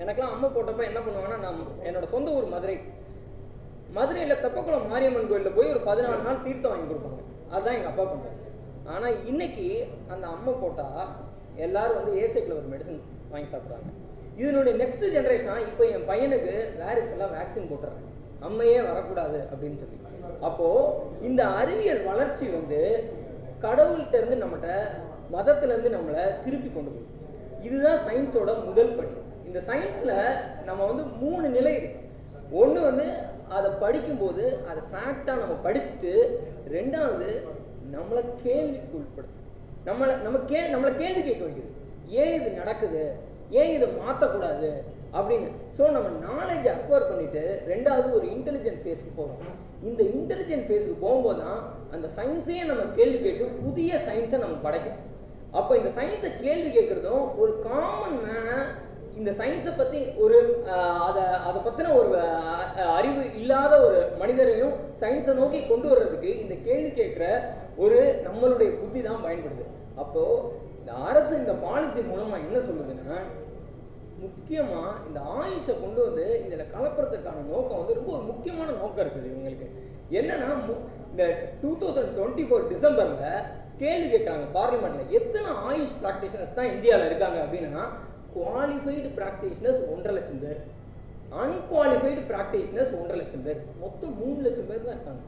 எனக்கெல்லாம் அம்மை போட்டப்ப என்ன பண்ணுவாங்கன்னா, நான் என்னோட சொந்த ஊர் மதுரையில் தெப்பக்குளம் மாரியம்மன் கோயிலில் போய் ஒரு 14 நாள் தீர்த்தம் வாங்கி கொடுப்பாங்க. அதுதான் எங்கள் அப்பா பண்ணுவாங்க. ஆனால் இன்னைக்கு அந்த அம்மை போட்டால் எல்லாரும் வந்து ஏசைக்கில் ஒரு மெடிசன் வாங்கி சாப்பிட்றாங்க. இதனுடைய நெக்ஸ்ட் ஜென்ரேஷனாக இப்போ என் பையனுக்கு வேரிஸ் எல்லாம் வேக்சின் போட்டுறாங்க, அம்மையே வரக்கூடாது அப்படின்னு சொல்லி. அப்போது இந்த அறிவியல் வளர்ச்சி வந்து கடவுள்கிட்ட இருந்து நம்மகிட்ட மதத்திலேருந்து நம்மளை திருப்பி கொண்டு போய், இதுதான் சயின்ஸோட முதல் படி. இந்த சயின்ஸில் நம்ம வந்து 3 நிலை இருக்கு. ஒன்று வந்து அதை படிக்கும்போது அதை ஃபேக்டாக நம்ம படிச்சுட்டு, ரெண்டாவது நம்மளை கேள்விக்கு உட்படுத்து, நம்மளை கேள்வி கேட்க வைக்குது, ஏன் இது நடக்குது, ஏன் இதை மாற்றக்கூடாது அப்படின்னு. ஸோ நம்ம நாலேஜை அக்வயர் பண்ணிட்டு ரெண்டாவது ஒரு இன்டெலிஜென்ட் ஃபேஸ்க்கு போகிறோம். இந்த இன்டெலிஜென்ட் ஃபேஸுக்கு போகும்போது தான் அந்த சயின்ஸையே நம்ம கேள்வி கேட்டு புதிய சயின்ஸை நம்ம படைக்கும். அப்போ இந்த சயின்ஸை கேள்வி கேட்குறதும் ஒரு காமன் மேனை இந்த சயின்ஸை பற்றி ஒரு அதை பற்றின ஒரு அறிவு இல்லாத ஒரு மனிதரையும் சயின்ஸை நோக்கி கொண்டு வர்றதுக்கு இந்த கேள்வி கேட்குற ஒரு நம்மளுடைய புத்தி தான் பயன்படுது. அப்போது இந்த அரசு இந்த பாலிசி மூலமாக என்ன சொல்லுதுன்னா, முக்கியமாக இந்த ஆயுஷை கொண்டு வந்து இதில் கலப்புறதுக்கான நோக்கம் வந்து ரொம்ப ஒரு முக்கியமான நோக்கம் இருக்குது இவங்களுக்கு. என்னன்னா, இந்த 2024 டிசம்பரில் கேள்வி கேட்குறாங்க பார்லிமெண்ட்டில், எத்தனை ஆயுஷ் ப்ராக்டிஷனர்ஸ் தான் இந்தியாவில் இருக்காங்க அப்படின்னா, குவாலிஃபைடு ப்ராக்டிஷனர்ஸ் 1.5 லட்சம் பேர், அன்குவாலிஃபைடு ப்ராக்டிஷனர்ஸ் 1.5 லட்சம் பேர், மொத்தம் 3 லட்சம் பேர் தான் இருக்காங்க.